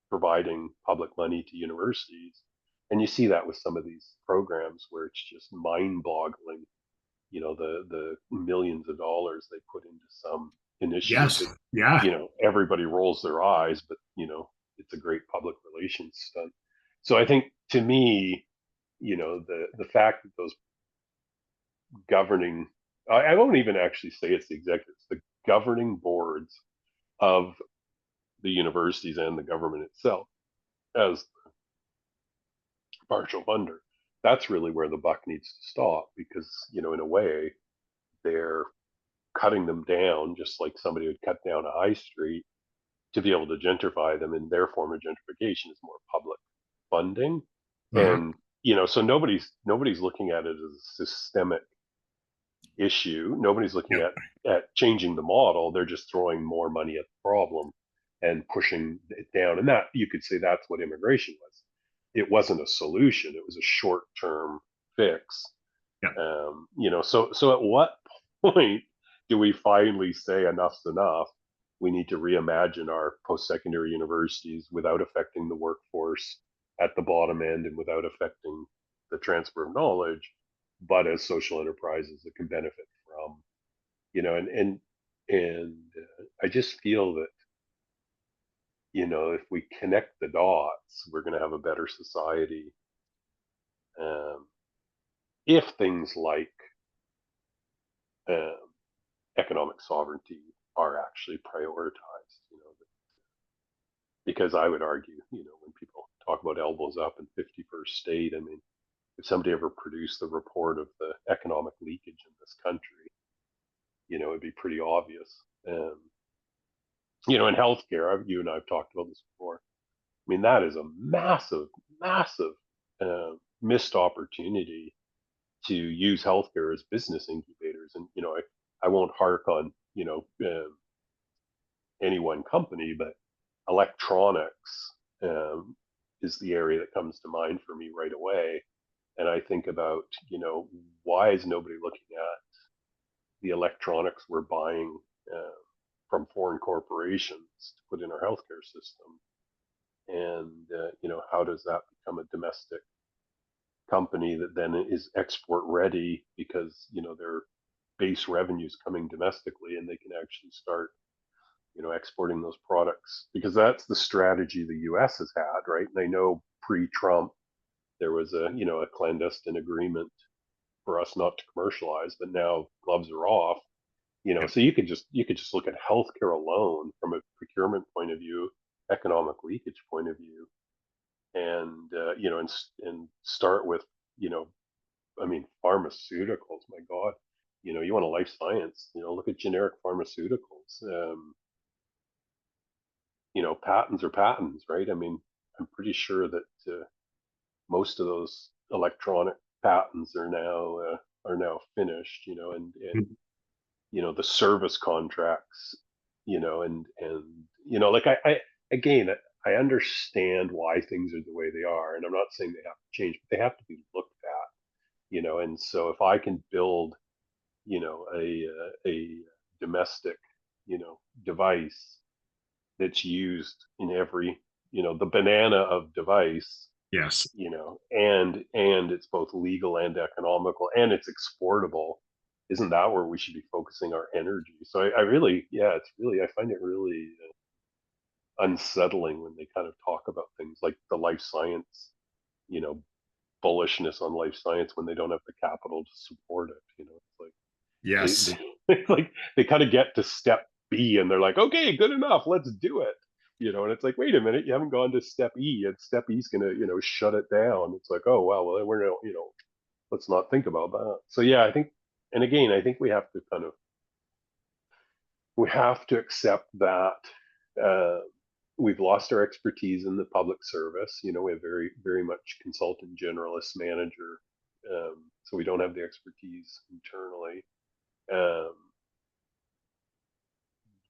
providing public money to universities, and you see that with some of these programs where it's just mind-boggling. The millions of dollars they put into some initiative Yes. that Yeah. everybody rolls their eyes, but it's a great public relations stunt. So I think, to me, the fact that those governing, I won't even actually say it's the executives, the governing boards of the universities and the government itself, as partial funder, that's really where the buck needs to stop, because in a way they're cutting them down, just like somebody would cut down a high street to be able to gentrify them. And their form of gentrification is more public funding. Hmm. And so nobody's looking at it as a systemic issue. Nobody's looking Yep. at changing the model. They're just throwing more money at the problem and pushing it down. And that, you could say, that's what immigration was. It wasn't a solution. It was a short-term fix. Yep. So at what point do we finally say enough's enough? We need to reimagine our post-secondary universities without affecting the workforce at the bottom end, and without affecting the transfer of knowledge, but as social enterprises that can benefit from, and I just feel that if we connect the dots, we're going to have a better society. Um, if things like um, economic sovereignty are actually prioritized. because I would argue, when people talk about elbows up and 51st state, I mean, if somebody ever produced the report of the economic leakage in this country, it'd be pretty obvious. In healthcare, you and I have talked about this before. I mean, that is a massive, massive missed opportunity to use healthcare as business incubators. And, I won't hark on, any one company, but electronics is the area that comes to mind for me right away. And I think about, why is nobody looking at the electronics we're buying uh, from foreign corporations to put in our healthcare system? And, how does that become a domestic company that then is export ready because, their base revenues coming domestically and they can actually start exporting those products because that's the strategy the US has had, right? And I know pre-Trump there was a clandestine agreement for us not to commercialize, but now gloves are off. Yep. So you could just look at healthcare alone from a procurement point of view, economic leakage point of view, and and start with you know I mean pharmaceuticals. My God, you want a life science, look at generic pharmaceuticals. Patents are patents, right? I mean, I'm pretty sure that most of those electronic patents are now finished, the service contracts, and like I again, I understand why things are the way they are, and I'm not saying they have to change, but they have to be looked at, and so if I can build, a domestic, device that's used in every, the banana of device, Yes. and it's both legal and economical and it's exportable. Isn't that where we should be focusing our energy? So I really, yeah, I find it really unsettling when they kind of talk about things like the life science, you know, bullishness on life science when they don't have the capital to support it. It's like Yes. they kind of get to step B and they're like, okay, good enough, let's do it. And it's like, wait a minute, you haven't gone to step E, and step E's gonna, shut it down. It's like, oh wow, well we're no, let's not think about that. So yeah, I think, and again, I think we have to accept that uh, we've lost our expertise in the public service. We have very, very much consultant generalist manager, so we don't have the expertise internally. Um,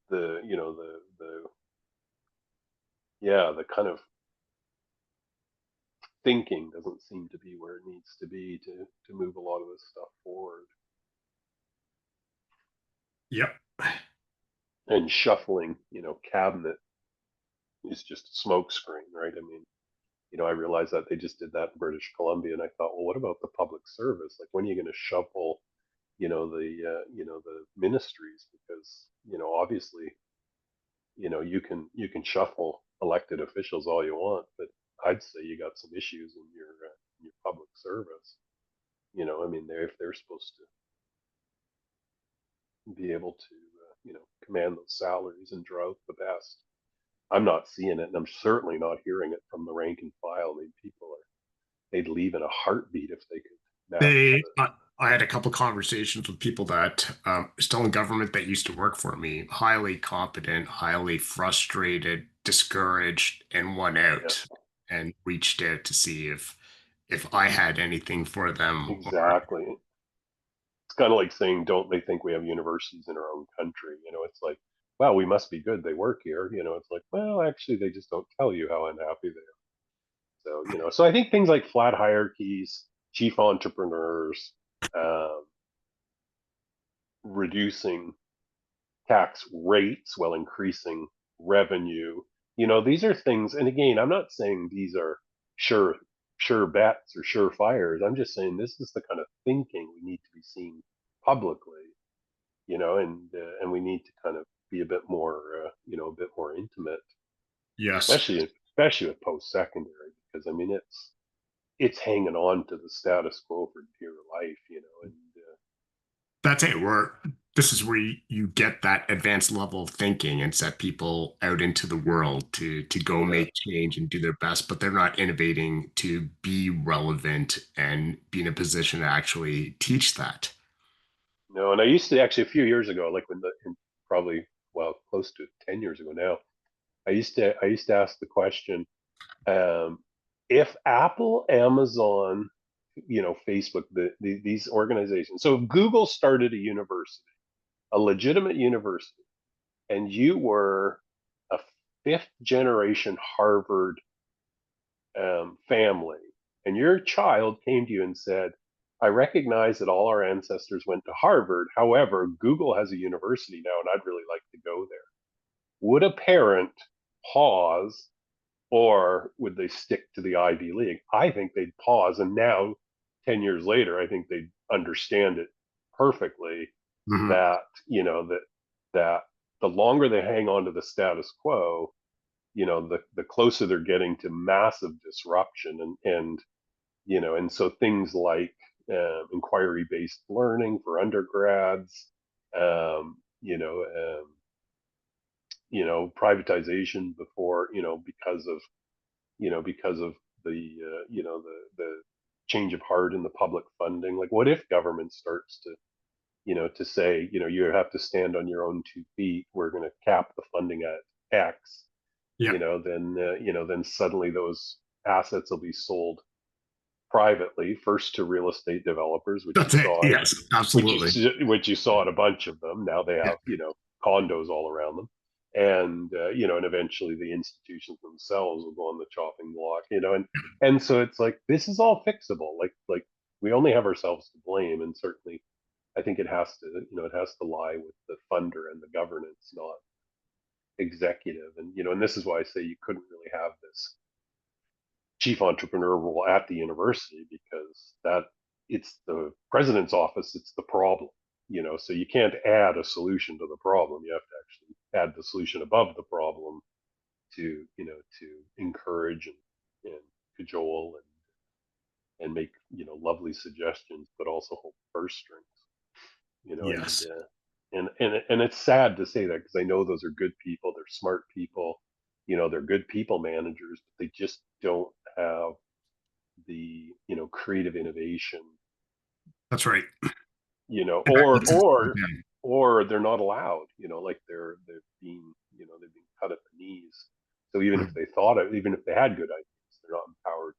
the yeah, the kind of thinking doesn't seem to be where it needs to be to move a lot of this stuff forward. Yep. And shuffling, cabinet is just a smoke screen, right? I mean, I realized that they just did that in British Columbia, and I thought, well, what about the public service? Like, when are you going to shuffle, the ministries? Because obviously, you can shuffle elected officials all you want, but I'd say you got some issues in your public service. I mean, if they're supposed to be able to, command those salaries and draw out the best. I'm not seeing it, and I'm certainly not hearing it from the rank and file. I mean, they'd leave in a heartbeat if they could match They, the. I had a couple conversations with people that still in government that used to work for me, highly competent, highly frustrated, discouraged, and won Yeah, out and reached out to see if I had anything for them or exactly. It's kind of like saying, don't they think we have universities in our own country? It's like, wow, we must be good. They work here. It's like, well, actually, they just don't tell you how unhappy they are. So, so I think things like flat hierarchies, chief entrepreneurs, um, reducing tax rates while increasing revenue. These are things, and again, I'm not saying these are sure sure bets or sure fires. I'm just saying this is the kind of thinking we need to be seeing publicly, and we need to kind of be a bit more, a bit more intimate, yes, especially with post secondary, because I mean it's hanging on to the status quo for dear life, and that's it. this is where you get that advanced level of thinking and set people out into the world to go Yeah. make change and do their best, but they're not innovating to be relevant and be in a position to actually teach that. No, and I used to actually a few years ago, like probably well close to 10 years ago now, I used to ask the question, um, if Apple, Amazon, Facebook, these organizations. So if Google started a university, a legitimate university, and you were a fifth generation Harvard family, and your child came to you and said, I recognize that all our ancestors went to Harvard. However, Google has a university now, and I'd really like to go there. Would a parent pause, or would they stick to the Ivy League? I think they'd pause. And now, 10 years later, I think they'd understand it perfectly Mhm. that, that the longer they hang on to the status quo, the closer they're getting to massive disruption. And so things like inquiry based learning for undergrads, um, you know, um, privatization before, because of the, the change of heart in the public funding. Like, what if government starts to say, you have to stand on your own 2 feet. We're going to cap the funding at X. Yeah, Then suddenly those assets will be sold privately, first to real estate developers, which you that's it. saw, Yes, absolutely. which you saw at a bunch of them. Now they Yeah. have condos all around them, and eventually the institutions themselves will go on the chopping block. And so it's like, this is all fixable. Like we only have ourselves to blame, and certainly I think it has to lie with the funder and the governance, not executive. And this is why I say you couldn't really have this chief entrepreneur role at the university, because that it's the president's office, it's the problem. So you can't add a solution to the problem. You have to actually add the solution above the problem to encourage and cajole and make lovely suggestions, but also hold purse strings. you know and Yes. uh, and it's sad to say that, because I know those are good people, they're smart people, they're good people managers, but they just don't have the creative innovation, That's right. And that or needs to slow or down. or they're not allowed, like they've been cut at the knees. So Mhm. even if they had good ideas, they're not empowered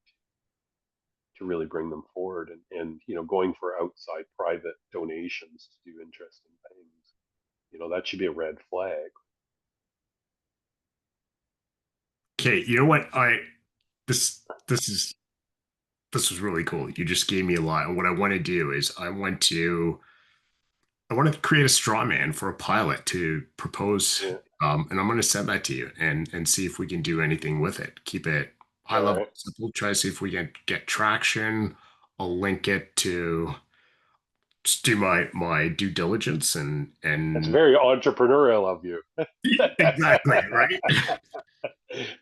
to really bring them forward, and going for outside private donations to do interesting things. That should be a red flag. Okay, you know what? This is this was really cool. You just gave me a lot. And what I want to do is I want to create a straw man for a pilot to propose, Yeah. and I'm going to send that to you and see if we can do anything with it. Keep it high All level, right. simple. Try to see if we can get traction. I'll link it to just do my due diligence That's and very entrepreneurial of you. exactly right.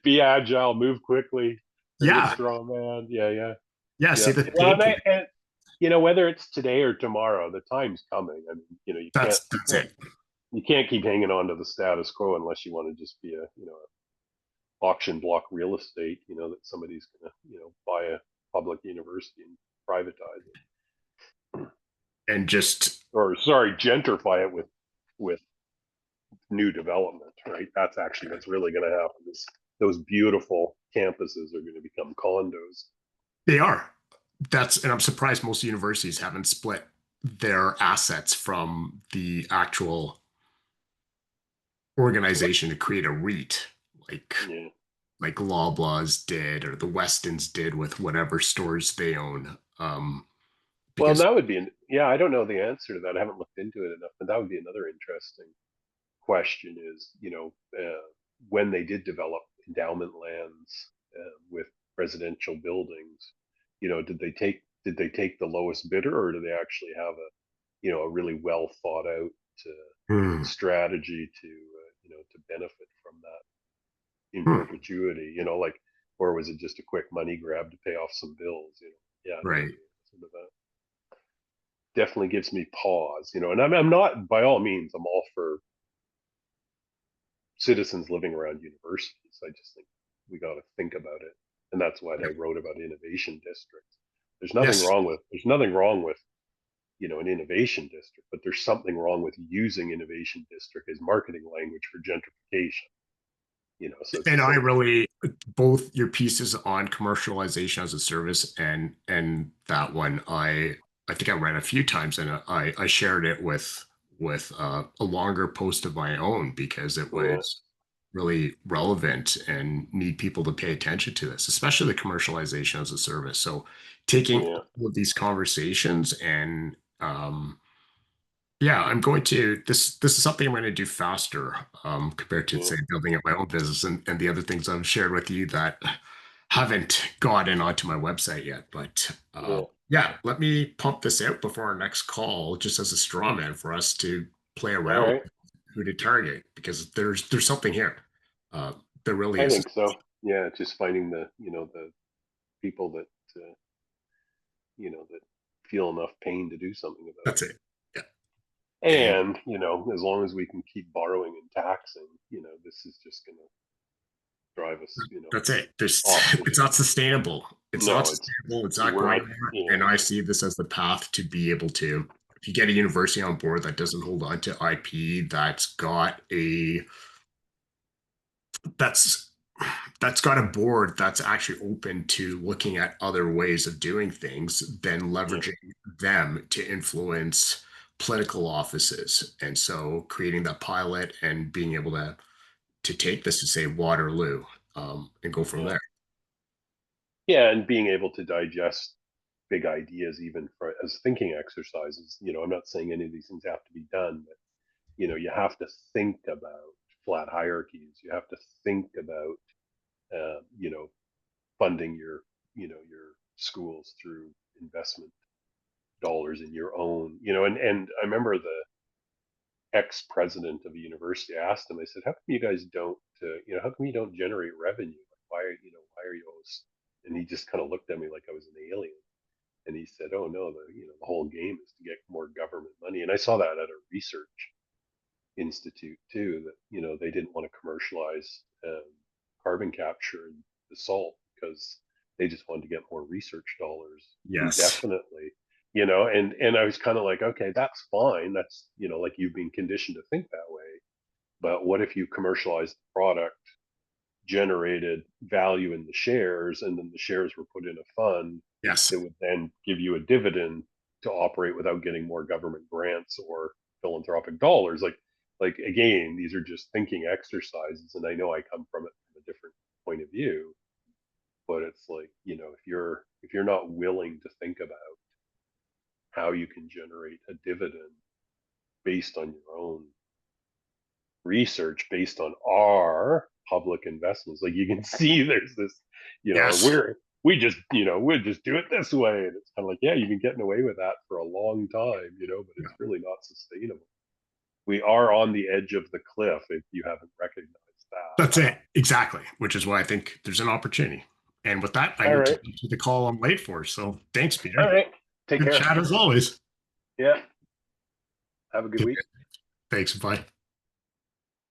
Be agile, move quickly, create a Yeah, strong man. Yeah, yeah, yeah. See yeah. the Well, thinking. whether it's today or tomorrow, the time's coming. I mean, That's it. you can't keep hanging on to the status quo unless you want to just be a auction block real estate. That somebody's gonna buy a public university and privatize it, And just or sorry, gentrify it with new development, right? That's actually what's really going to happen. Is those beautiful campuses are going to become condos. they are. And I'm surprised most universities haven't split their assets from the actual organization to create a REIT, like Yeah. like Loblaws did or the Westons did with whatever stores they own. Well, Because that would be yeah. I don't know the answer to that. I haven't looked into it enough, but that would be another interesting question. Is when they did develop endowment lands with residential buildings, did they take the lowest bidder, or do they actually have a really well thought out hmm, strategy to benefit from that in hmm, perpetuity, like, or was it just a quick money grab to pay off some bills? Yeah, I don't know right. the answer to that. definitely gives me pause, and I'm not, by all means, I'm all for citizens living around universities. I just think we got to think about it, and that's what I Yep. wrote about innovation districts. Yes. There's nothing wrong with an innovation district, but there's something wrong with using innovation district as marketing language for gentrification. So it's And just I like, really both your pieces on commercialization as a service and that one I think I read a few times and I shared it with a longer post of my own because it yeah, was really relevant and need people to pay attention to this, especially the commercialization as a service. So taking yeah, all of these conversations and yeah, I'm going to this is something I'm going to do faster compared to yeah, say building up my own business and the other things I've shared with you that haven't gotten onto my website yet. But yeah. yeah, let me pump this out before our next call, just as a straw man for us to play All around right. with who to target because there's something here. Uh, there really I is. think so. Yeah, just finding the people that feel enough pain to do something about That's it. Yeah, it. and And, as long as we can keep borrowing and taxing, this is just going to drive us, that's it. There's off the. it's not sustainable. It's not No, it's sustainable. It's not we're going at, anywhere. And I see this as the path to be able to, if you get a university on board that doesn't hold on to IP, that's that's got a board that's actually open to looking at other ways of doing things, then yeah, leveraging them to influence political offices. And so creating that pilot and being able to take this to say Waterloo and go from yeah, there. yeah, and being able to digest big ideas even for as thinking exercises. I'm not saying any of these things have to be done, but you have to think about flat hierarchies. You have to think about uh, you know funding your schools through investment dollars in your own. And I remember the ex-president of a university. I asked him, I said, how come you guys don't how come you don't generate revenue? Like, why are you always, and he just kind of looked at me like I was an alien. And he said, "Oh no, the whole game is to get more government money." And I saw that at a research institute too. That they didn't want to commercialize carbon capture and the salt because they just wanted to get more research dollars Yes. indefinitely. And I was kind of like, okay, that's fine. That's like you've been conditioned to think that way. But what if you commercialize the product, generated value in the shares, and then the shares were put in a fund Yes. that would then give you a dividend to operate without getting more government grants or philanthropic dollars. Like again, these are just thinking exercises, and I know I come from it from a different point of view, but it's like if you're not willing to think about how you can generate a dividend based on your own research based on our public investments. Like you can see there's this, Yes. we just do it this way. And it's kind of like, yeah, you've been getting away with that for a long time, but Yeah. it's really not sustainable. We are on the edge of the cliff if you haven't recognized that. That's it. Exactly. Which is why I think there's an opportunity. And with that, I All need to right. get to the call I'm late for. So thanks, All Peter. right. Take Good care. chat as always. Yeah. Have a good Okay. week. Thanks. Bye.